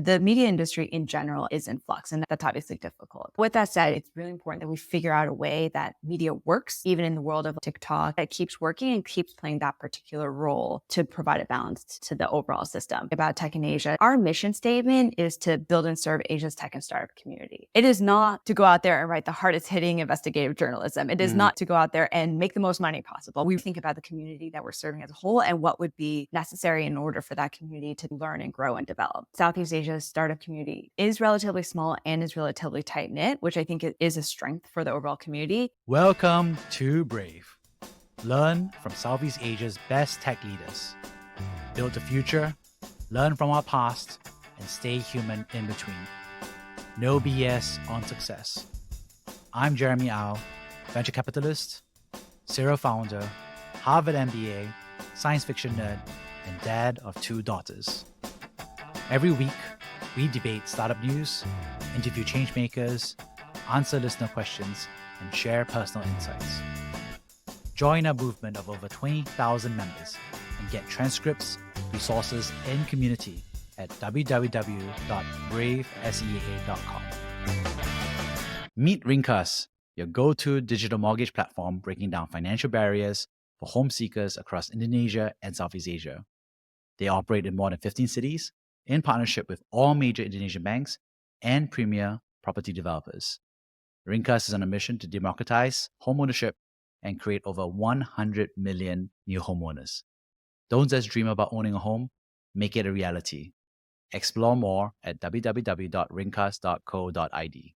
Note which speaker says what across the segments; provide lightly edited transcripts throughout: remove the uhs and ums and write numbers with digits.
Speaker 1: The media industry in general is in flux, and that's obviously difficult. With that said, it's really important that we figure out a way that media works, even in the world of TikTok, that keeps working and keeps playing that particular role to provide a balance to the overall system. About Tech in Asia, our mission statement is to build and serve Asia's tech and startup community. It is not to go out there and write the hardest hitting investigative journalism. It is not to go out there and make the most money possible. We think about the community that we're serving as a whole and what would be necessary in order for that community to learn and grow and develop. Southeast Asia's startup community is relatively small and is relatively tight knit, which I think is a strength for the overall community.
Speaker 2: Welcome to Brave. Learn from Southeast Asia's best tech leaders. Build the future, learn from our past, and stay human in between. No BS on success. I'm Jeremy Au, venture capitalist, serial founder, Harvard MBA, science fiction nerd, and dad of 2 daughters. Every week, we debate startup news, interview changemakers, answer listener questions, and share personal insights. Join our movement of over 20,000 members and get transcripts, resources, and community at www.bravesea.com. Meet Ringkas, your go-to digital mortgage platform breaking down financial barriers for home seekers across Indonesia and Southeast Asia. They operate in more than 15 cities in partnership with all major Indonesian banks and premier property developers. Ringkas is on a mission to democratize homeownership and create over 100 million new homeowners. Don't just dream about owning a home, make it a reality. Explore more at www.ringkas.co.id.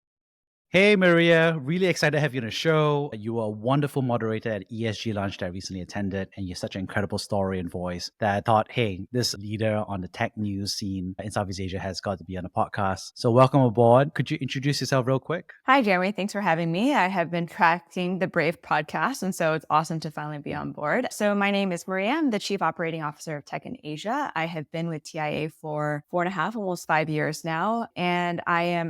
Speaker 2: Hey Maria, really excited to have you on the show. You were a wonderful moderator at ESG Lunch that I recently attended, and you're such an incredible story and voice that I thought, hey, this leader on the tech news scene in Southeast Asia has got to be on the podcast. So welcome aboard. Could you introduce yourself real quick?
Speaker 1: Hi, Jeremy. Thanks for having me. I have been tracking the Brave podcast, and so it's awesome to finally be on board. So my name is Maria. I'm the Chief Operating Officer of Tech in Asia. I have been with TIA for 4.5, almost 5 years now. And I'm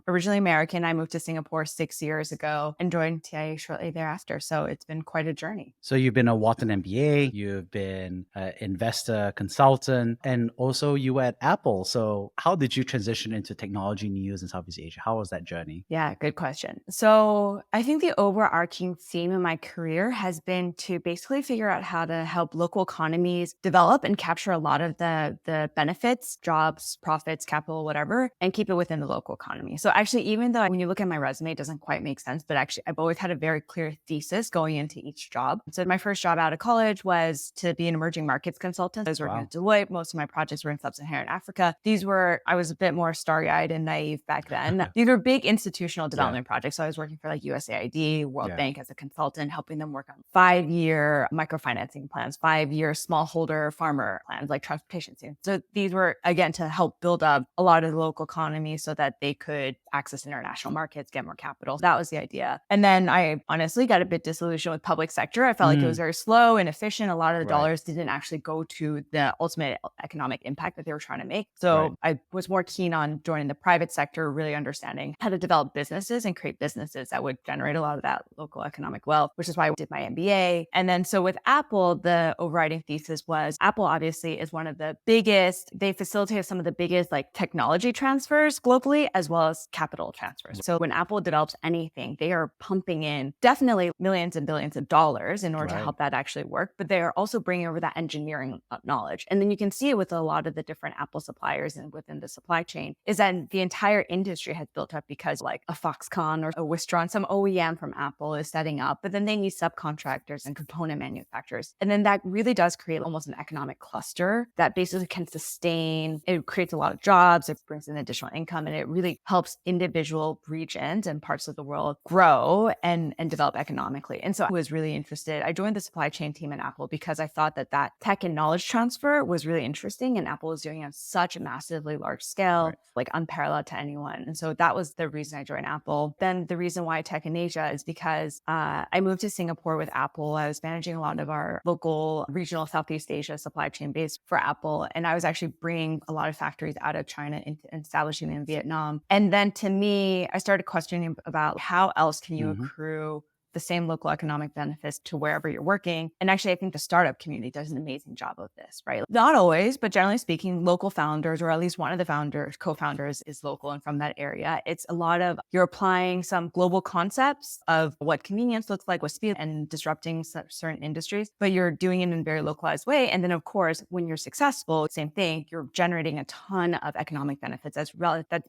Speaker 1: originally American. I moved to Singapore 6 years ago and joined TIA shortly thereafter. So it's been quite a journey.
Speaker 2: So you've been a Wharton MBA, you've been an investor consultant, and also you were at Apple. So how did you transition into technology news in Southeast Asia? How was that journey?
Speaker 1: Yeah, good question. So I think the overarching theme in my career has been to basically figure out how to help local economies develop and capture a lot of the benefits, jobs, profits, capital, whatever, and keep it within the local economy. So actually, even though when you look at my resume, it doesn't quite make sense, but actually I've always had a very clear thesis going into each job. So my first job out of college was to be an emerging markets consultant. I was working at Deloitte. Most of my projects were in sub-Saharan Africa. I was a bit more starry-eyed and naive back then. These were big institutional development projects. So I was working for like USAID, World Bank as a consultant, helping them work on 5-year microfinancing plans, 5-year smallholder farmer plans, like transportation. So these were, again, to help build up a lot of the local economy so that they could access international markets, get more capital. That was the idea. And then I honestly got a bit disillusioned with public sector. I felt like it was very slow and efficient. A lot of the dollars didn't actually go to the ultimate economic impact that they were trying to make. So I was more keen on joining the private sector, really understanding how to develop businesses and create businesses that would generate a lot of that local economic wealth, which is why I did my MBA. And then so with Apple, the overriding thesis was Apple obviously is one of the biggest, they facilitate some of the biggest like technology transfers globally, as well as capital transfers. So when Apple develops anything, they are pumping in definitely millions and billions of dollars in order to help that actually work, but they are also bringing over that engineering knowledge. And then you can see it with a lot of the different Apple suppliers and within the supply chain is that the entire industry has built up because like a Foxconn or a Wistron, some OEM from Apple is setting up, but then they need subcontractors and component manufacturers. And then that really does create almost an economic cluster that basically can sustain, it creates a lot of jobs, it brings in additional income, and it really helps individual regions and parts of the world grow and develop economically. And so I was really interested. I joined the supply chain team at Apple because I thought that tech and knowledge transfer was really interesting, and Apple was doing it on such a massively large scale, like unparalleled to anyone. And so that was the reason I joined Apple. Then the reason why Tech in Asia is because I moved to Singapore with Apple. I was managing a lot of our local regional Southeast Asia supply chain base for Apple. And I was actually bringing a lot of factories out of China and establishing them in Vietnam. And then to me, I started questioning about how else can you accrue the same local economic benefits to wherever you're working. And actually, I think the startup community does an amazing job of this, right? Not always, but generally speaking, local founders, or at least one of the founders, co-founders is local and from that area. It's a lot of you're applying some global concepts of what convenience looks like, what speed, and disrupting certain industries, but you're doing it in a very localized way. And then, of course, when you're successful, same thing, you're generating a ton of economic benefits that's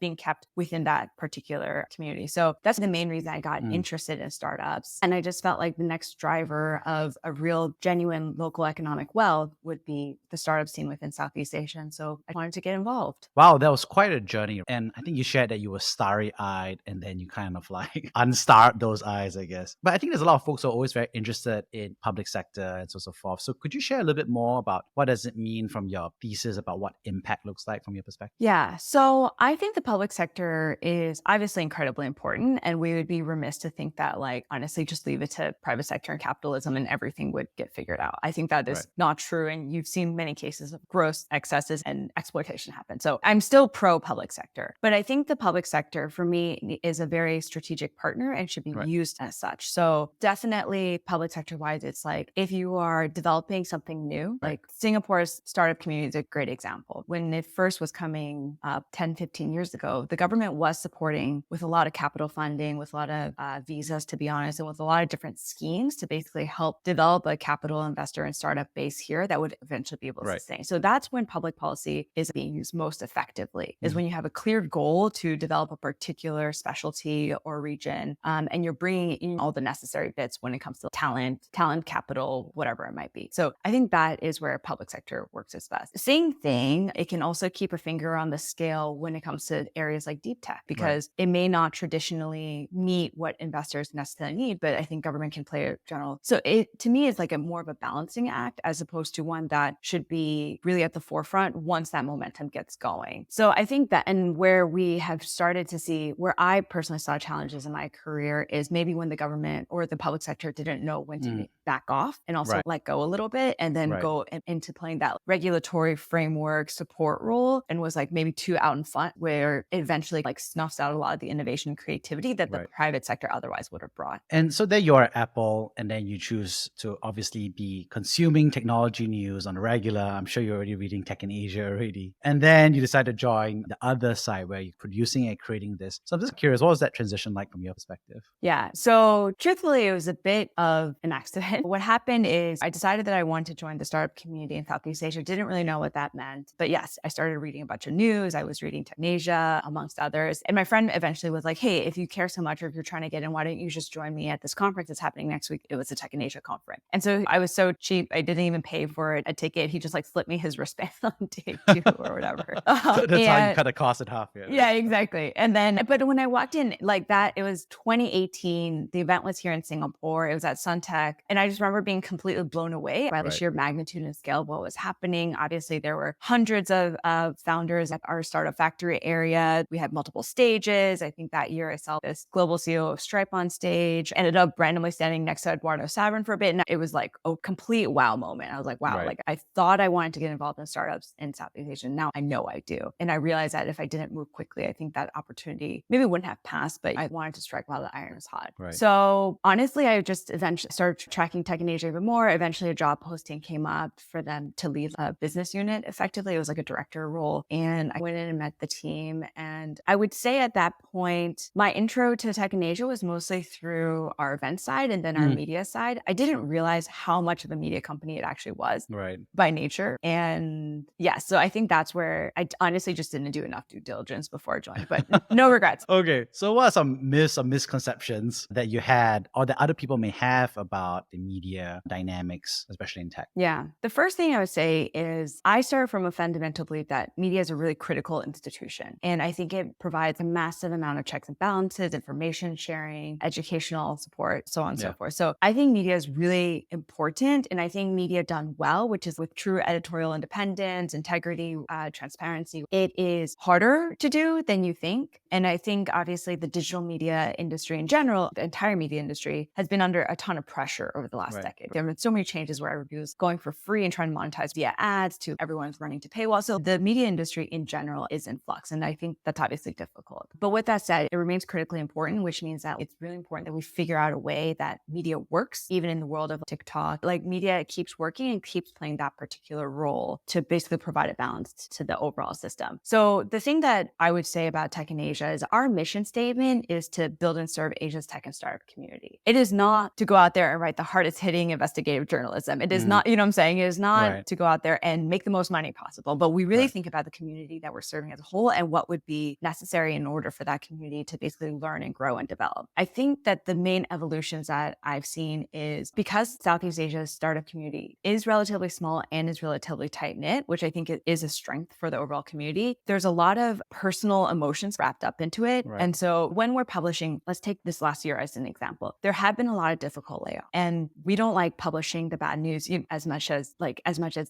Speaker 1: being kept within that particular community. So that's the main reason I got interested in startups. And I just felt like the next driver of a real, genuine local economic wealth would be the startup scene within Southeast Asia. And so I wanted to get involved.
Speaker 2: Wow, that was quite a journey. And I think you shared that you were starry-eyed and then you kind of like unstarred those eyes, I guess. But I think there's a lot of folks who are always very interested in public sector and so forth. So could you share a little bit more about what does it mean from your thesis about what impact looks like from your perspective?
Speaker 1: Yeah. So I think the public sector is obviously incredibly important. And we would be remiss to think that, like, honestly, just leave it to private sector and capitalism and everything would get figured out. I think that is not true. And you've seen many cases of gross excesses and exploitation happen. So I'm still pro public sector. But I think the public sector, for me, is a very strategic partner and should be used as such. So definitely public sector wise, it's like if you are developing something new, like Singapore's startup community is a great example. When it first was coming up 10, 15 years ago, the government was supporting with a lot of capital funding, with a lot of visas, to be honest, and with a lot of different schemes to basically help develop a capital investor and startup base here that would eventually be able to sustain. So that's when public policy is being used most effectively, is when you have a clear goal to develop a particular specialty or region, and you're bringing in all the necessary bits when it comes to talent, capital, whatever it might be. So I think that is where public sector works its best. Same thing, it can also keep a finger on the scale when it comes to areas like deep tech, because it may not traditionally meet what investors necessarily need, but I think government can play a general. So it, to me, is like a more of a balancing act as opposed to one that should be really at the forefront once that momentum gets going. So I think that, and where we have started to see, where I personally saw challenges in my career is maybe when the government or the public sector didn't know when to back off and also let go a little bit and then go into playing that regulatory framework support role, and was like maybe too out in front, where it eventually like snuffs out a lot of the innovation and creativity that the private sector otherwise would have brought.
Speaker 2: And so then you're at Apple, and then you choose to obviously be consuming technology news on a regular. I'm sure you're already reading Tech in Asia already. And then you decide to join the other side where you're producing and creating this. So I'm just curious, what was that transition like from your perspective?
Speaker 1: Yeah. So truthfully, it was a bit of an accident. What happened is I decided that I wanted to join the startup community in Southeast Asia. Didn't really know what that meant. But yes, I started reading a bunch of news. I was reading Tech in Asia, amongst others. And my friend eventually was like, hey, if you care so much or if you're trying to get in, why don't you just join me at this conference that's happening next week? It was a Tech in Asia conference. And so I was so cheap, I didn't even pay for a ticket. He just like slipped me his wristband on day 2 or whatever.
Speaker 2: So that's how you cut a cost in half.
Speaker 1: Yeah, exactly. And then, but when I walked in like that, it was 2018. The event was here in Singapore. It was at Suntech. And I just remember being completely blown away by the sheer magnitude and scale of what was happening. Obviously, there were hundreds of founders at our startup factory area. We had multiple stages. I think that year I saw this global CEO of Stripe on stage, ended up randomly standing next to Eduardo Saverin for a bit. And it was like a complete wow moment. I was like, wow, like I thought I wanted to get involved in startups in Southeast Asia. Now I know I do. And I realized that if I didn't move quickly, I think that opportunity maybe wouldn't have passed, but I wanted to strike while the iron is hot. So honestly, I just eventually started tracking Tech in Asia even more. Eventually a job posting came up for them to lead a business unit. Effectively, it was like a director role. And I went in and met the team. And I would say at that point, my intro to Tech in Asia was mostly through our event side and then our media side. I didn't realize how much of a media company it actually was by nature. And yeah, so I think that's where I honestly just didn't do enough due diligence before I joined, but no regrets.
Speaker 2: Okay. So what are some myths or misconceptions that you had or that other people may have about the media dynamics, especially in tech?
Speaker 1: Yeah. The first thing I would say is I started from a fundamental belief that media is a really critical institution. And I think it provides a massive amount of checks and balances, information sharing, educational support, so on and so forth. So I think media is really important. And I think media done well, which is with true editorial independence, integrity, transparency, it is harder to do than you think. And I think obviously the digital media industry in general, the entire media industry has been under a ton of pressure over the last decade. There have been so many changes where everybody was going for free and trying to monetize via ads to everyone's running to paywall. So the media industry in general is in flux. And I think that's obviously difficult. But with that said, it remains critically important, which means that it's really important that we figure out a way that media works, even in the world of TikTok. Like media keeps working and keeps playing that particular role to basically provide a balance to the overall system. So the thing that I would say about Tech in Asia is our mission statement is to build and serve Asia's tech and startup community. It is not to go out there and write the hardest hitting investigative journalism. It is not, you know what I'm saying? It is not to go out there and make the most money possible, but we really think about the community that we're serving as a whole and what would be necessary in order for that community to basically learn and grow and develop. I think that the main evolutions that I've seen is because Southeast Asia's startup community is relatively small and is relatively tight knit, which I think is a strength for the overall community. There's a lot of personal emotions wrapped up into it. And so when we're publishing, let's take this last year as an example, there have been a lot of difficult layoffs, and we don't like publishing the bad news as much as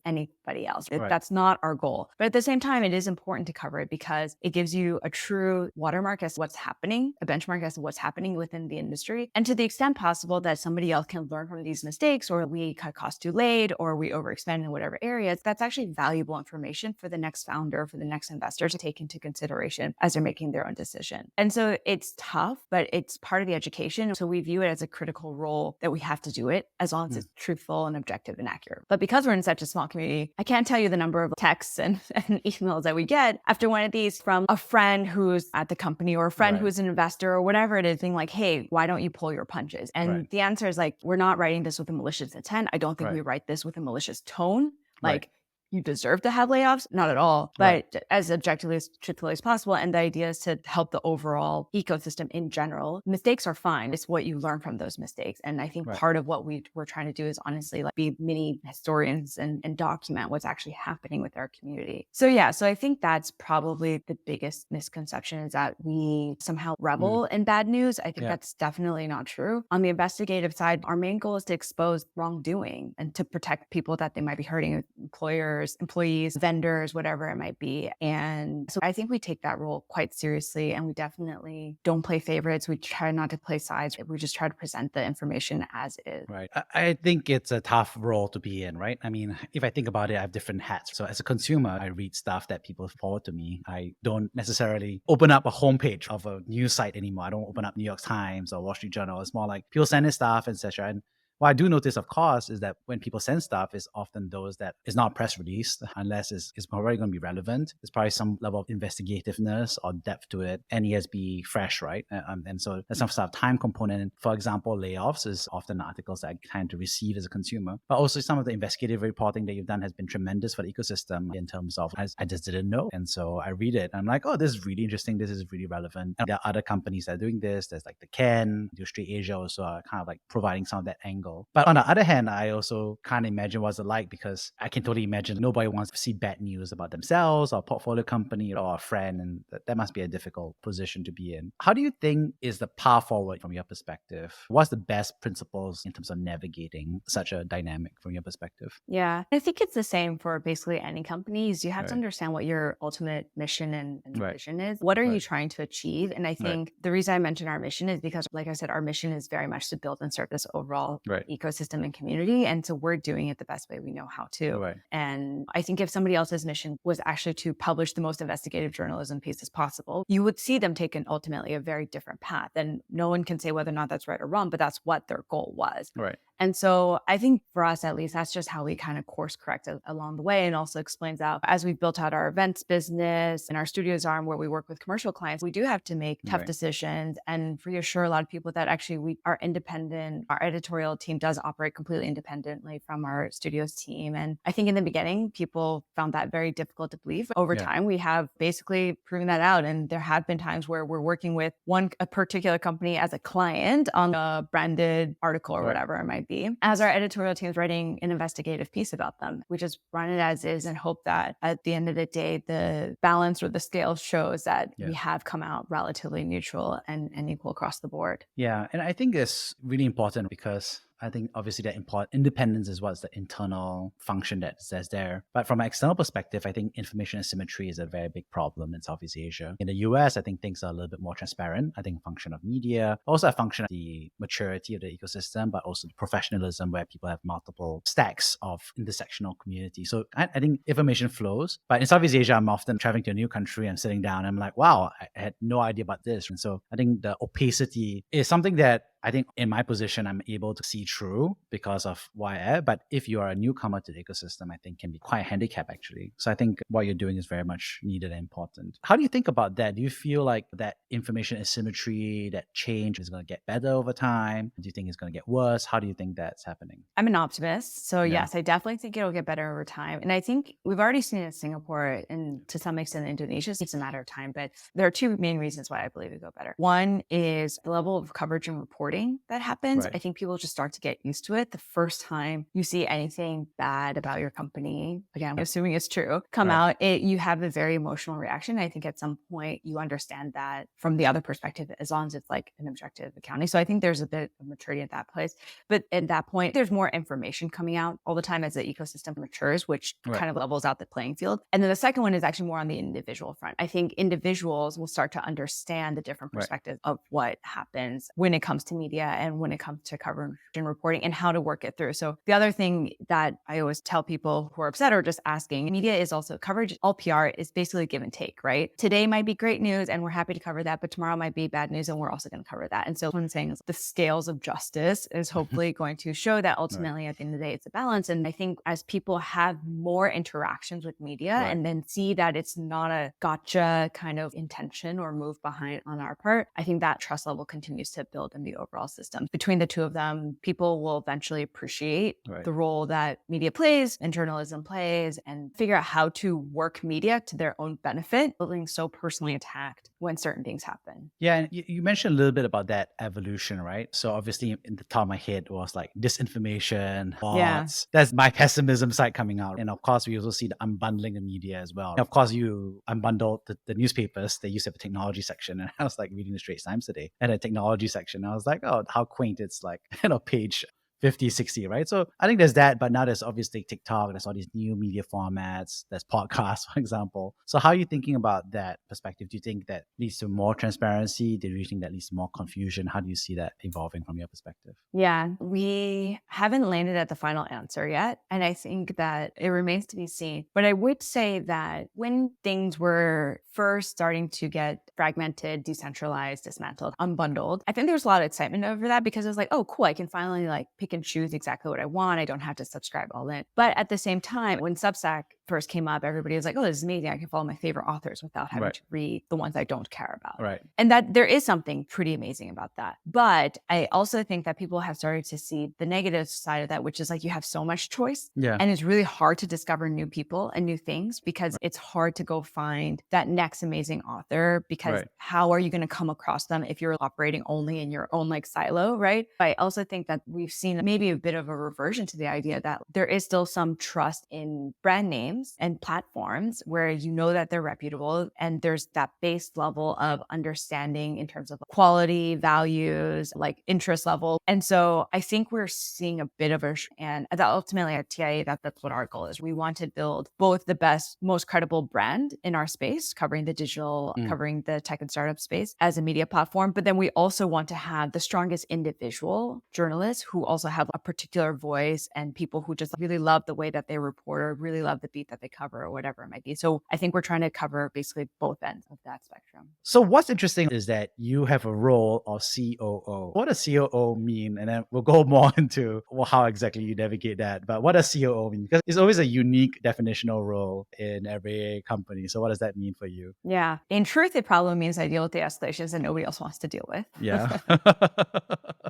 Speaker 1: anybody else. That's not our goal. But at the same time, it is important to cover it because it gives you a true watermark as to what's happening, a benchmark as to what's happening within the industry. And to the extent possible that somebody else can learn from these mistakes, or we cut costs too late, or we overexpand in whatever areas, that's actually valuable information for the next founder, for the next investor to take into consideration as they're making their own decision. And so it's tough, but it's part of the education. So we view it as a critical role that we have to do it as long as it's truthful and objective and accurate. But because we're in such a small community, I can't tell you the number of texts and emails that we get after one of these from a friend who's at the company or a friend who's an investor or whatever it is, being like, hey, why don't you pull your punches? And the answer is like, we're not writing this with a malicious intent. I don't think we write this with a malicious tone. Like, you deserve to have layoffs, not at all, but as objectively as truthfully as possible. And the idea is to help the overall ecosystem in general. Mistakes are fine. It's what you learn from those mistakes. And I think part of what we're trying to do is honestly like be mini historians and document what's actually happening with our community. So I think that's probably the biggest misconception, is that we somehow revel in bad news. I think that's definitely not true. On the investigative side, our main goal is to expose wrongdoing and to protect people that they might be hurting, employers, employees, vendors, whatever it might be. And so I think we take that role quite seriously, and we definitely don't play favorites. We try not to play sides. We just try to present the information as is.
Speaker 2: Right. I think it's a tough role to be in, right? I mean, if I think about it, I have different hats. So as a consumer, I read stuff that people forward to me. I don't necessarily open up a homepage of a news site anymore. I don't open up New York Times or Wall Street Journal. It's more like people send in stuff, etc. And what I do notice, of course, is that when people send stuff, it's often those that is not press release, unless it's probably going to be relevant. There's probably some level of investigativeness or depth to it, and it has to be fresh, right? And so there's some sort of time component. For example, layoffs is often articles that I tend to receive as a consumer, but also some of the investigative reporting that you've done has been tremendous for the ecosystem in terms of I just didn't know. And so I read it and I'm like, oh, this is really interesting. This is really relevant. And there are other companies that are doing this. There's like the Ken, Industry Asia also are kind of like providing some of that angle. But on the other hand, I also can't imagine what's it like, because I can totally imagine nobody wants to see bad news about themselves or a portfolio company or a friend. And that must be a difficult position to be in. How do you think is the path forward from your perspective? What's the best principles in terms of navigating such a dynamic from your perspective?
Speaker 1: Yeah, I think it's the same for basically any companies. You have to understand what your ultimate mission and vision is. What are you trying to achieve? And I think the reason I mentioned our mission is because, like I said, our mission is very much to build and serve this overall ecosystem and community. And so we're doing it the best way we know how to. And I think if somebody else's mission was actually to publish the most investigative journalism piece as possible, you would see them take ultimately a very different path. And no one can say whether or not that's right or wrong, but that's what their goal was. And so I think for us, at least, that's just how we kind of course correct along the way, and also explains out as we've built out our events business and our studios arm where we work with commercial clients, we do have to make tough decisions and reassure a lot of people that actually we are independent. Our editorial team does operate completely independently from our studios team. And I think in the beginning, people found that very difficult to believe. Over time, we have basically proven that out. And there have been times where we're working with a particular company as a client on a branded article or whatever it might be. As our editorial team is writing an investigative piece about them, we just run it as is and hope that at the end of the day, the balance or the scale shows that we have come out relatively neutral and equal across the board.
Speaker 2: Yeah. And I think it's really important because I think obviously that independence is what's the internal function that's there. But from an external perspective, I think information asymmetry is a very big problem in Southeast Asia. In the US, I think things are a little bit more transparent. I think a function of media, also a function of the maturity of the ecosystem, but also the professionalism where people have multiple stacks of intersectional community. So I think information flows. But in Southeast Asia, I'm often traveling to a new country and sitting down and I'm like, wow, I had no idea about this. And so I think the opacity is something that I think in my position, I'm able to see through because of why I am. But if you are a newcomer to the ecosystem, I think can be quite a handicap actually. So I think what you're doing is very much needed and important. How do you think about that? Do you feel like that information asymmetry, that change is going to get better over time? Do you think it's going to get worse? How do you think that's happening?
Speaker 1: I'm an optimist. So
Speaker 2: Yeah.
Speaker 1: yes, I definitely think it'll get better over time. And I think we've already seen it in Singapore and to some extent in Indonesia. It's a matter of time. But there are two main reasons why I believe it'll go better. One is the level of coverage and reporting that happens.
Speaker 2: Right.
Speaker 1: I think people just start to get used to it. The first time you see anything bad about your company, again, I'm assuming it's true, come
Speaker 2: Right.
Speaker 1: out, you have a very emotional reaction. I think at some point you understand that from the other perspective, as long as it's like an objective accounting. So I think there's a bit of maturity at that place. But at that point, there's more information coming out all the time as the ecosystem matures, which
Speaker 2: Right.
Speaker 1: kind of levels out the playing field. And then the second one is actually more on the individual front. I think individuals will start to understand the different
Speaker 2: Right.
Speaker 1: perspectives of what happens when it comes to media and when it comes to coverage and reporting and how to work it through. So the other thing that I always tell people who are upset or just asking, media is also coverage. All PR is basically give and take, right? Today might be great news and we're happy to cover that, but tomorrow might be bad news and we're also going to cover that. And so what I'm saying is the scales of justice is hopefully going to show that ultimately at the end of the day, it's a balance. And I think as people have more interactions with media and then see that it's not a gotcha kind of intention or move behind on our part, I think that trust level continues to build in the overall system. Between the two of them, people will eventually appreciate the role that media plays and journalism plays and figure out how to work media to their own benefit, feeling so personally attacked when certain things happen.
Speaker 2: Yeah, and you mentioned a little bit about that evolution, right? So obviously in the top of my head was like disinformation, bots. That's my pessimism side coming out. And of course, we also see the unbundling of media as well. And of course, you unbundled the newspapers. They used to have a technology section. And I was like reading the Straits Times today and a technology section. I was like, oh, how quaint. It's like, page 50, 60, right? So I think there's that, but now there's obviously TikTok, there's all these new media formats, there's podcasts, for example. So how are you thinking about that perspective? Do you think that leads to more transparency? Do you think that leads to more confusion? How do you see that evolving from your perspective?
Speaker 1: Yeah, we haven't landed at the final answer yet. And I think that it remains to be seen. But I would say that when things were first starting to get fragmented, decentralized, dismantled, unbundled, I think there was a lot of excitement over that because it was like, oh, cool, I can finally like pick and choose exactly what I want. I don't have to subscribe all in. But at the same time, when Substack first came up, everybody was like, oh, this is amazing. I can follow my favorite authors without having to read the ones I don't care about.
Speaker 2: Right.
Speaker 1: And that there is something pretty amazing about that. But I also think that people have started to see the negative side of that, which is like you have so much choice.
Speaker 2: Yeah.
Speaker 1: And it's really hard to discover new people and new things because it's hard to go find that next amazing author because how are you going to come across them if you're operating only in your own like silo, right? I also think that we've seen maybe a bit of a reversion to the idea that there is still some trust in brand names and platforms where you know that they're reputable and there's that base level of understanding in terms of quality, values, like interest level. And so I think we're seeing a bit of and that ultimately at TIA, that's what our goal is. We want to build both the best, most credible brand in our space, covering the digital, covering the tech and startup space as a media platform. But then we also want to have the strongest individual journalists who also have a particular voice and people who just really love the way that they report or really love the beat that they cover or whatever it might be. So I think we're trying to cover basically both ends of that spectrum.
Speaker 2: So what's interesting is that you have a role of COO. What does COO mean? And then we'll go more into how exactly you navigate that. But what does COO mean? Because it's always a unique definitional role in every company. So what does that mean for you?
Speaker 1: Yeah. In truth, it probably means I deal with the escalations that nobody else wants to deal with.
Speaker 2: Yeah.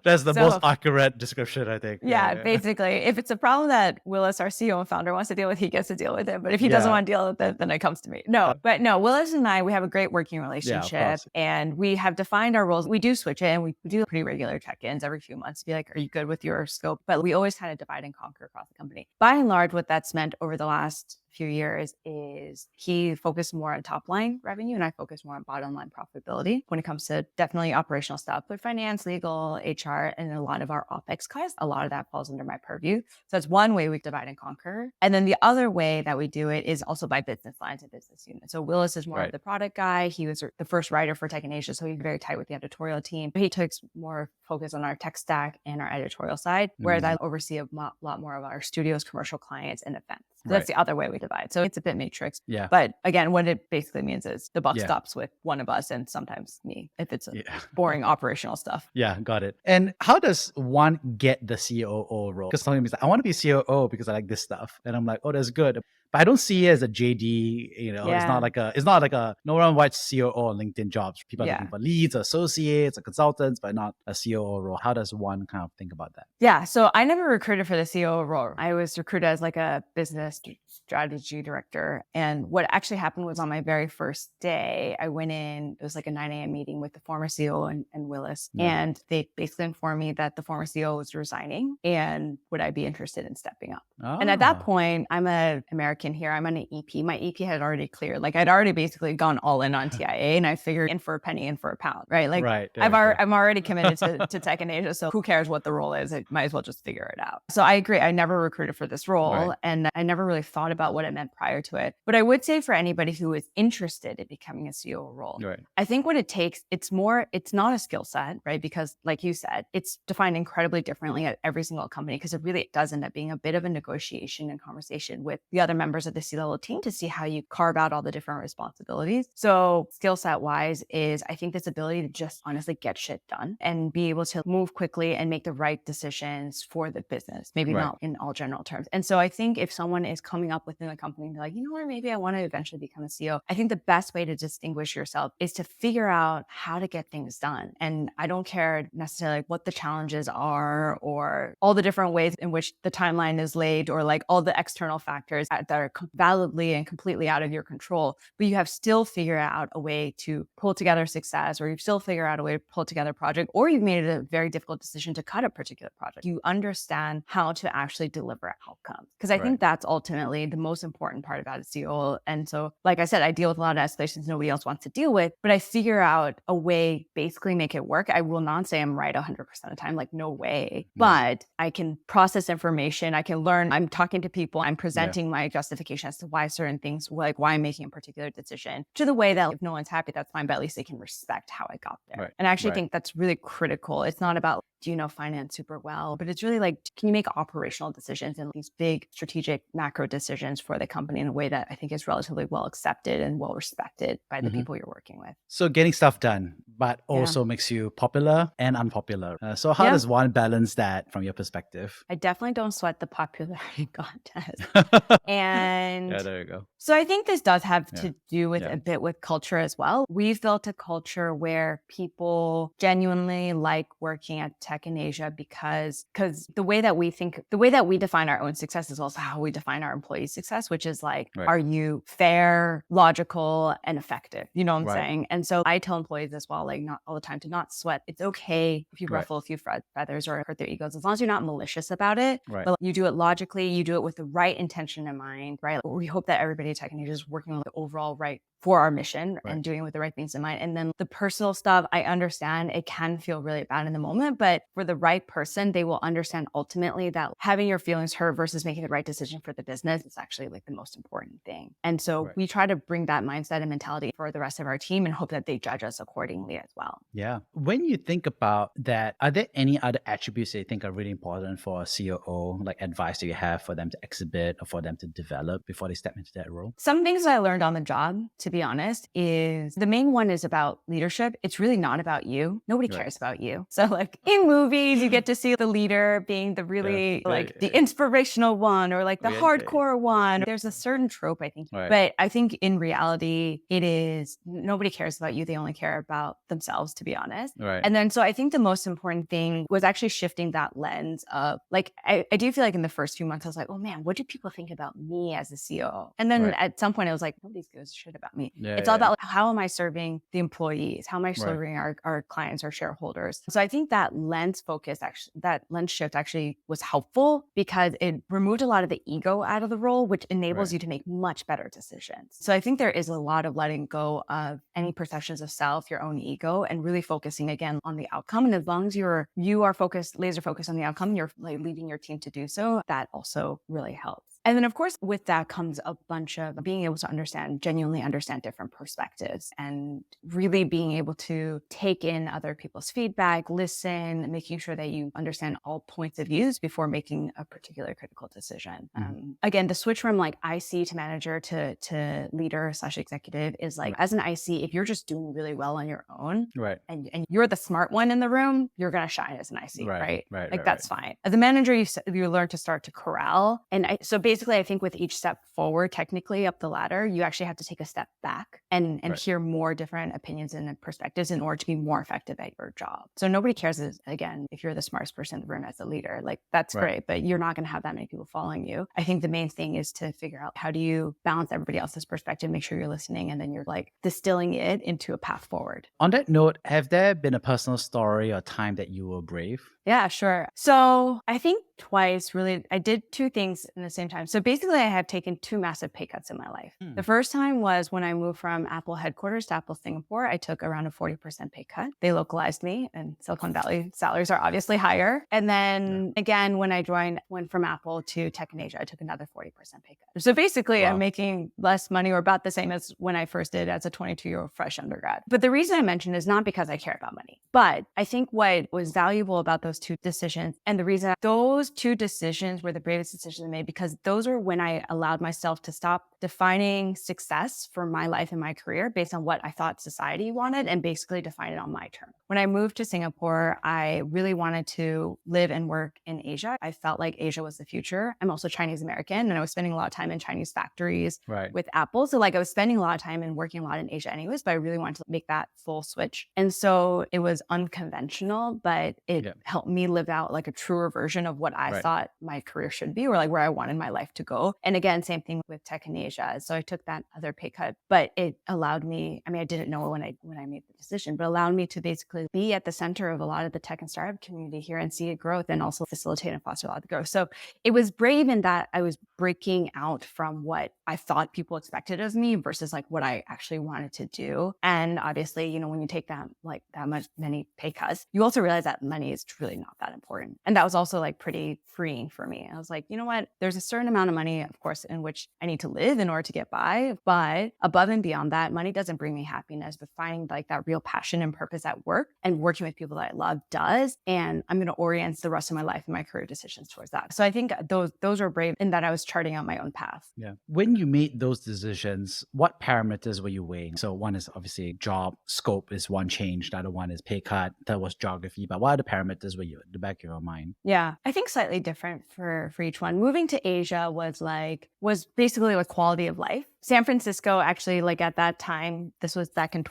Speaker 2: That's the most accurate description, I think.
Speaker 1: Yeah, basically. If it's a problem that Willis, our CEO and founder, wants to deal with, he gets to deal with it. But if he doesn't want to deal with it, then it comes to me. But Willis and I, we have a great working relationship and we have defined our roles. We do switch it and we do pretty regular check-ins every few months to be like, are you good with your scope? But we always kind of divide and conquer across the company. By and large, what that's meant over the last few years is he focused more on top line revenue and I focus more on bottom line profitability when it comes to definitely operational stuff, but finance, legal, HR, and a lot of our OpEx costs, a lot of that falls under my purview. So that's one way we divide and conquer. And then the other way that we do it is also by business lines and business units. So Willis is more of the product guy. He was the first writer for Tech in Asia. So he's very tight with the editorial team. He takes more focus on our tech stack and our editorial side, whereas I oversee a lot more of our studios, commercial clients, and events. So that's the other way we divide. So it's a bit matrix.
Speaker 2: Yeah.
Speaker 1: But again, what it basically means is the buck stops with one of us and sometimes me if it's boring operational stuff.
Speaker 2: Yeah, got it. And how does one get the COO role? Because somebody is like, I want to be COO because I like this stuff. And I'm like, oh, that's good. But I don't see it as a JD, it's not like a, no one writes COO on LinkedIn jobs. People are looking for leads, associates, or consultants, but not a COO role. How does one kind of think about that?
Speaker 1: Yeah. So I never recruited for the COO role. I was recruited as like a business strategy director. And what actually happened was on my very first day, I went in, it was like a 9 a.m. meeting with the former CEO and Willis. And they basically informed me that the former CEO was resigning and would I be interested in stepping up? And at that point, I'm an American here. I'm on an EP. My EP had already cleared. Like I'd already basically gone all in on TIA and I figured in for a penny, in for a pound, right? Like I'm already committed to Tech in Asia. So who cares what the role is? I might as well just figure it out. So I agree. I never recruited for this role and I never really thought about what it meant prior to it. But I would say for anybody who is interested in becoming a CEO role, I think what it takes, it's not a skill set, right? Because like you said, it's defined incredibly differently at every single company because it really does end up being a bit of a negotiation and conversation with the other members of the C-level team to see how you carve out all the different responsibilities. So skill set wise is I think this ability to just honestly get shit done and be able to move quickly and make the right decisions for the business, maybe not in all general terms. And so I think if someone is coming up within a company and they're like, you know what, maybe I want to eventually become a CEO, I think the best way to distinguish yourself is to figure out how to get things done. And I don't care necessarily what the challenges are or all the different ways in which the timeline is laid or like all the external factors that are validly and completely out of your control, but you have still figured out a way to pull together success, or you've still figured out a way to pull together a project, or you've made it a very difficult decision to cut a particular project. You understand how to actually deliver outcomes. Because I think that's ultimately the most important part about a CEO. And so, like I said, I deal with a lot of escalations nobody else wants to deal with, but I figure out a way, basically make it work. I will not say I'm right 100% of the time, like no way, but I can process information. I can learn. I'm talking to people. I'm presenting my justification as to why certain things, like why I'm making a particular decision, to the way that if no one's happy, that's fine, but at least they can respect how I got there. And I actually think that's really critical. It's not about, do you know finance super well, but it's really like, can you make operational decisions and these big strategic macro decisions for the company in a way that I think is relatively well accepted and well respected by the people you're working with.
Speaker 2: So getting stuff done, but also makes you popular and unpopular. So how does one balance that from your perspective?
Speaker 1: I definitely don't sweat the popularity contest. And
Speaker 2: there you go.
Speaker 1: So I think this does have to do with a bit with culture as well. We've built a culture where people genuinely like working at Tech in Asia because the way that we define our own success is also how we define our employees' success, which is like, are you fair, logical, and effective? You know what I'm saying? And so I tell employees as well, like not all the time, to not sweat. It's okay if you ruffle a few feathers or hurt their egos, as long as you're not malicious about it. But you do it logically, you do it with the right intention in mind, right? We hope that everybody at Tech in Asia is working on the overall right for our mission and doing it with the right things in mind. And then the personal stuff, I understand it can feel really bad in the moment, but for the right person, they will understand ultimately that having your feelings hurt versus making the right decision for the business is actually like the most important thing. And so we try to bring that mindset and mentality for the rest of our team and hope that they judge us accordingly as well.
Speaker 2: Yeah. When you think about that, are there any other attributes that you think are really important for a COO, like advice that you have for them to exhibit or for them to develop before they step into that role?
Speaker 1: Some things that I learned on the job, to be honest, is the main one is about leadership. It's really not about you. Nobody cares about you. So like in movies, you get to see the leader being the really the inspirational one or like the hardcore one. There's a certain trope, I think. But I think in reality, it is nobody cares about you. They only care about themselves, to be honest. And then so I think the most important thing was actually shifting that lens of like, I do feel like in the first few months, I was like, oh man, what do people think about me as a CEO? And then at some point I was like, nobody gives a shit about me. me.
Speaker 2: Yeah,
Speaker 1: It's
Speaker 2: yeah,
Speaker 1: all
Speaker 2: yeah.
Speaker 1: about like, how am I serving the employees? How am I
Speaker 2: Right.
Speaker 1: serving our clients, our shareholders? So I think that that lens shift actually was helpful because it removed a lot of the ego out of the role, which enables
Speaker 2: Right.
Speaker 1: you to make much better decisions. So I think there is a lot of letting go of any perceptions of self, your own ego, and really focusing again on the outcome. And as long as you are focused, laser focused on the outcome, you're like leading your team to do so. That also really helps. And then, of course, with that comes a bunch of being able to genuinely understand different perspectives and really being able to take in other people's feedback, listen, making sure that you understand all points of views before making a particular critical decision. Again, the switch from like IC to manager to leader slash executive is like, as an IC, if you're just doing really well on your own,
Speaker 2: Right.
Speaker 1: and you're the smart one in the room, you're going to shine as an IC,
Speaker 2: Right.
Speaker 1: right?
Speaker 2: Right.
Speaker 1: Like
Speaker 2: Right.
Speaker 1: that's fine. As a manager, you learn to start to corral. So basically, I think with each step forward, technically up the ladder, you actually have to take a step back and
Speaker 2: Right.
Speaker 1: hear more different opinions and perspectives in order to be more effective at your job. So nobody cares, again, if you're the smartest person in the room as a leader, like that's
Speaker 2: Right.
Speaker 1: great, but you're not going to have that many people following you. I think the main thing is to figure out how do you balance everybody else's perspective, make sure you're listening, and then you're like distilling it into a path forward.
Speaker 2: On that note, have there been a personal story or time that you were brave?
Speaker 1: Yeah, sure. So I think twice, really, I did two things in the same time. So basically, I have taken two massive pay cuts in my life. The first time was when I moved from Apple headquarters to Apple Singapore. I took around a 40% pay cut. They localized me, and Silicon Valley salaries are obviously higher. And then again, when I went from Apple to Tech in Asia, I took another 40% pay cut. So basically, I'm making less money or about the same as when I first did as a 22-year-old fresh undergrad. But the reason I mentioned is not because I care about money, but I think what was valuable about those two decisions, and the reason those two decisions were the bravest decisions I made, because those are when I allowed myself to stop defining success for my life and my career based on what I thought society wanted and basically define it on my terms. When I moved to Singapore, I really wanted to live and work in Asia. I felt like Asia was the future. I'm also Chinese American, and I was spending a lot of time in Chinese factories with Apple. So like I was spending a lot of time and working a lot in Asia anyways, but I really wanted to make that full switch. And so it was unconventional, but it helped me live out like a truer version of what I thought my career should be, or like where I wanted my life to go. And again, same thing with Tech in Asia. So I took that other pay cut, but it allowed me, I mean, I didn't know when I made the decision, but allowed me to basically be at the center of a lot of the tech and startup community here and see it growth and also facilitate and foster a lot of the growth. So it was brave in that I was breaking out from what I thought people expected of me versus like what I actually wanted to do. And obviously, you know, when you take many pay cuts, you also realize that money is really not that important. And that was also like pretty freeing for me. I was like, you know what? There's a certain amount of money, of course, in which I need to live in order to get by. But above and beyond that, money doesn't bring me happiness, but finding like that real passion and purpose at work and working with people that I love does. And I'm going to orient the rest of my life and my career decisions towards that. So I think those are brave in that I was charting out my own path.
Speaker 2: Yeah. When you made those decisions, what parameters were you weighing? So one is obviously job scope is one change. The other one is pay cut. That was geography. But what other parameters were you at the back of your mind?
Speaker 1: Yeah, I think slightly different for each one. Moving to Asia was basically like quality of life. San Francisco, actually, like at that time, this was back in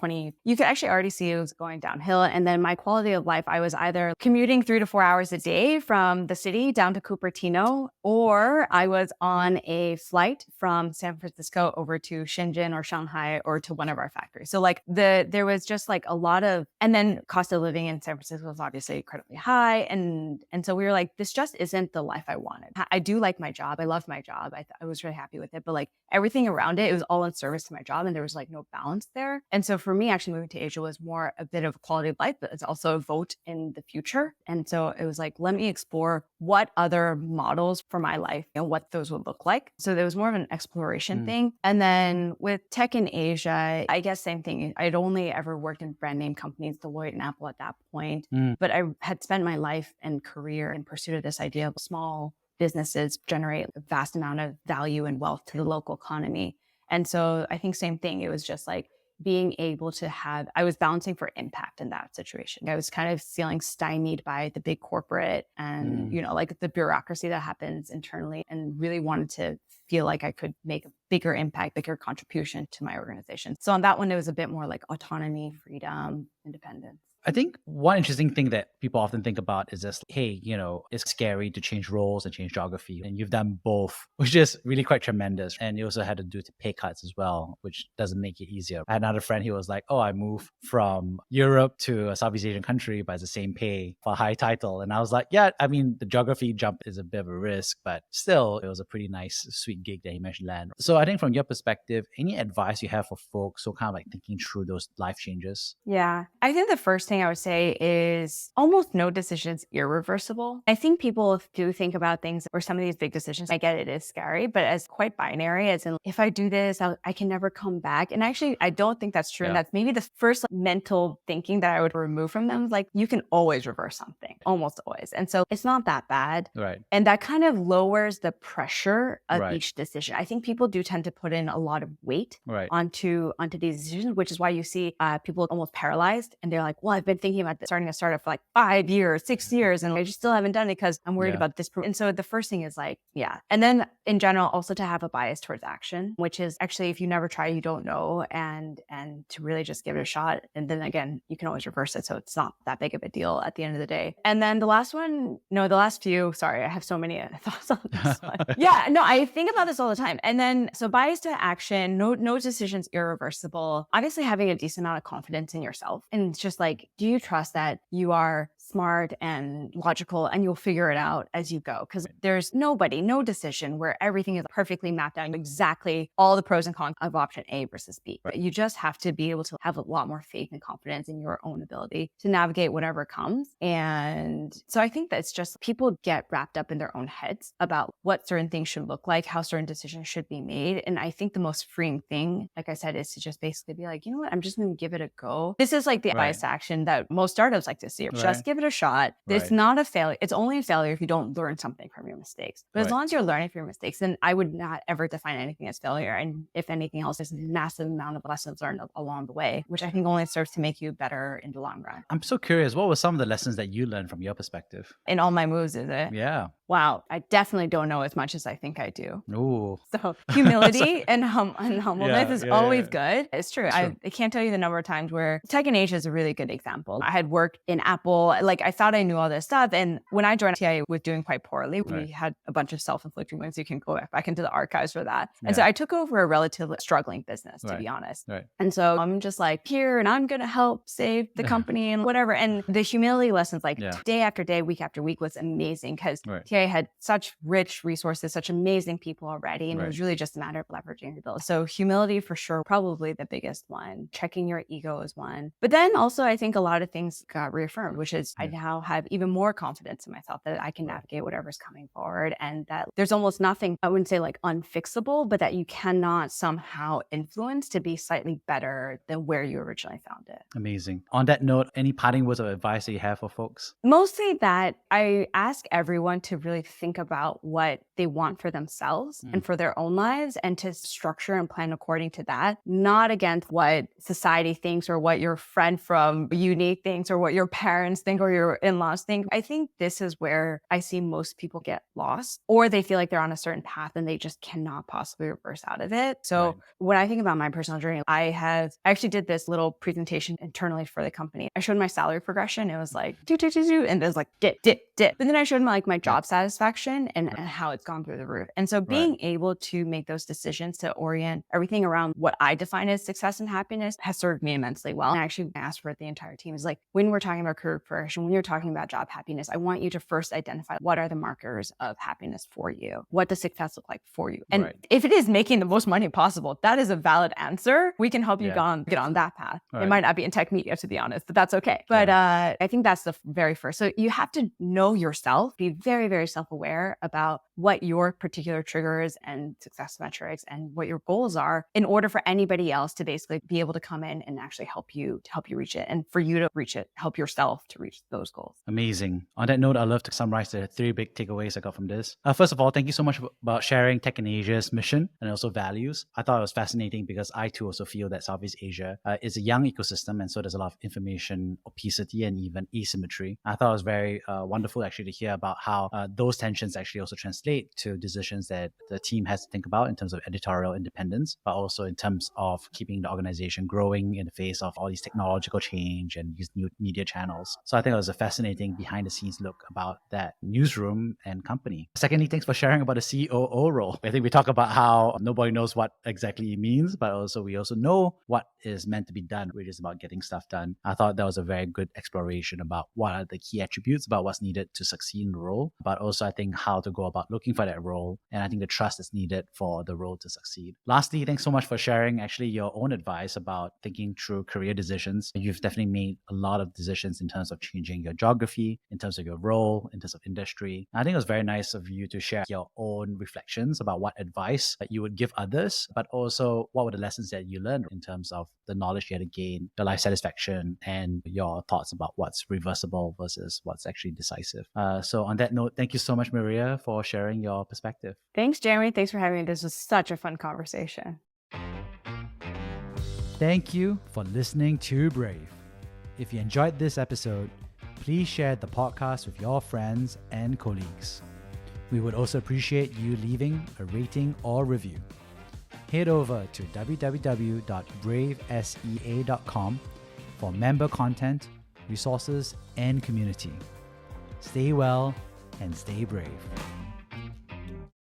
Speaker 1: you could actually already see it was going downhill. And then my quality of life, I was either commuting 3 to 4 hours a day from the city down to Cupertino, or I was on a flight from San Francisco over to Shenzhen or Shanghai or to one of our factories. So like there was just like a lot of, and then cost of living in San Francisco was obviously incredibly high. And so we were like, this just isn't the life I wanted. I do like my job. I love my job. I was really happy with it, but like everything around it was all in service to my job, and there was like no balance there. And so for me, actually moving to Asia was more a bit of quality of life, but it's also a vote in the future. And so it was like, let me explore what other models for my life and what those would look like. So there was more of an exploration thing. And then with Tech in Asia, I guess same thing. I'd only ever worked in brand name companies, Deloitte and Apple at that point, but I had spent my life and career in pursuit of this idea of small businesses generate a vast amount of value and wealth to the local economy. And so I think same thing. It was just like being able to I was balancing for impact in that situation. I was kind of feeling stymied by the big corporate and, you know, like the bureaucracy that happens internally, and really wanted to feel like I could make a bigger impact, bigger contribution to my organization. So on that one, it was a bit more like autonomy, freedom, independence.
Speaker 2: I think one interesting thing that people often think about is just, hey, it's scary to change roles and change geography. And you've done both, which is really quite tremendous. And you also had to do pay cuts as well, which doesn't make it easier. I had another friend, he was like, oh, I moved from Europe to a Southeast Asian country, but it's the same pay for a high title. And I was like, yeah, I mean, the geography jump is a bit of a risk, but still, it was a pretty nice, sweet gig that he managed to land. So I think from your perspective, any advice you have for folks who kind of like thinking through those life changes?
Speaker 1: Yeah. I think the first thing I would say is almost no decision's irreversible. I think people do think about things or some of these big decisions. I get it is scary, but as quite binary, as in if I do this, I can never come back. And actually, I don't think that's true. And
Speaker 2: Yeah.
Speaker 1: that's maybe the first mental thinking that I would remove from them. Like you can always reverse something, almost always. And so it's not that bad.
Speaker 2: Right.
Speaker 1: And that kind of lowers the pressure of
Speaker 2: Right.
Speaker 1: each decision. I think people do tend to put in a lot of weight
Speaker 2: Right.
Speaker 1: onto these decisions, which is why you see people almost paralyzed and they're like, well, I've been thinking about starting a startup for like 5 years, 6 years, and I just still haven't done it because I'm worried
Speaker 2: Yeah.
Speaker 1: about this. And so the first thing is like, yeah. And then in general, also to have a bias towards action, which is actually if you never try, you don't know, and to really just give it a shot. And then again, you can always reverse it. So it's not that big of a deal at the end of the day. And then the last one, no, the last few, sorry, I have so many thoughts on this one. Yeah, no, I think about this all the time. And then, so bias to action, no decisions irreversible. Obviously having a decent amount of confidence in yourself. And it's just like, do you trust that you are smart and logical and you'll figure it out as you go? Because there's no decision where everything is perfectly mapped out, exactly all the pros and cons of option A versus B. Right. You just have to be able to have a lot more faith and confidence in your own ability to navigate whatever comes. And so I think that's just people get wrapped up in their own heads about what certain things should look like, how certain decisions should be made. And I think the most freeing thing, like I said, is to just basically be like, you know what, I'm just going to give it a go. This is like the bias action that most startups like to see. Just give it a shot. It's not a failure. It's only a failure if you don't learn something from your mistakes. But as long as you're learning from your mistakes, then I would not ever define anything as failure. And if anything else, there's a massive amount of lessons learned along the way, which I think only serves to make you better in the long run.
Speaker 2: I'm so curious, what were some of the lessons that you learned from your perspective?
Speaker 1: In all my moves, is it?
Speaker 2: Yeah.
Speaker 1: Wow, I definitely don't know as much as I think I do.
Speaker 2: Ooh.
Speaker 1: So humility and humbleness is always good. It's true. I can't tell you the number of times where Tech in Asia is a really good example. I had worked in Apple. Like I thought I knew all this stuff. And when I joined TI, was doing quite poorly. We had a bunch of self-inflicted wounds. You can go back into the archives for that. And so I took over a relatively struggling business, to be honest. And so I'm just like here and I'm going to help save the company and whatever. And the humility lessons like day after day, week after week was amazing because TI had such rich resources, such amazing people already. And it was really just a matter of leveraging the ability. So humility for sure, probably the biggest one. Checking your ego is one. But then also I think a lot of things got reaffirmed, which is I now have even more confidence in myself that I can navigate whatever's coming forward and that there's almost nothing, I wouldn't say like unfixable, but that you cannot somehow influence to be slightly better than where you originally found it.
Speaker 2: Amazing. On that note, any parting words of advice that you have for folks?
Speaker 1: Mostly that I ask everyone to really think about what they want for themselves and for their own lives and to structure and plan according to that, not against what society thinks or what your friend from uni thinks or what your parents think or your in-laws think. I think this is where I see most people get lost or they feel like they're on a certain path and they just cannot possibly reverse out of it. So when I think about my personal journey, I actually did this little presentation internally for the company. I showed my salary progression. It was like, do, and it was like, dip. But then I showed my job satisfaction and how it's gone through the roof. And so being able to make those decisions to orient everything around what I define as success and happiness has served me immensely well. And I actually asked for it the entire team is like, when we're talking about career progression, when you're talking about job happiness, I want you to first identify what are the markers of happiness for you? What does success look like for you? And if it is making the most money possible, that is a valid answer. We can help you get on that path. It might not be in tech media, to be honest, but that's okay. But I think that's the very first. So you have to know yourself, be very, very self-aware about what your particular triggers and success metrics and what your goals are in order for anybody else to basically be able to come in and actually help you reach it and for you to reach it, help yourself to reach those goals.
Speaker 2: Amazing. On that note, I'd love to summarize the 3 big takeaways I got from this. First of all, thank you so much about sharing Tech in Asia's mission and also values. I thought it was fascinating because I too also feel that Southeast Asia is a young ecosystem and so there's a lot of information opacity and even asymmetry. I thought it was very wonderful insightful actually to hear about how those tensions actually also translate to decisions that the team has to think about in terms of editorial independence, but also in terms of keeping the organization growing in the face of all these technological change and these new media channels. So I think it was a fascinating behind the scenes look about that newsroom and company. Secondly, thanks for sharing about the COO role. I think we talk about how nobody knows what exactly it means, but also we also know what is meant to be done, which is about getting stuff done. I thought that was a very good exploration about what are the key attributes about what's needed to succeed in the role, but also I think how to go about looking for that role. And I think the trust is needed for the role to succeed. Lastly, thanks so much for sharing actually your own advice about thinking through career decisions. You've definitely made a lot of decisions in terms of changing your geography, in terms of your role, in terms of industry. I think it was very nice of you to share your own reflections about what advice that you would give others, but also what were the lessons that you learned in terms of the knowledge you had to gain, the life satisfaction, and your thoughts about what's reversible versus what's actually decisive. So on that note, thank you so much, Maria, for sharing your perspective.
Speaker 1: Thanks, Jeremy. Thanks for having me. This was such a fun conversation.
Speaker 2: Thank you for listening to Brave. If you enjoyed this episode, please share the podcast with your friends and colleagues. We would also appreciate you leaving a rating or review. Head over to www.bravesea.com for member content, resources, and community. Stay well and stay brave.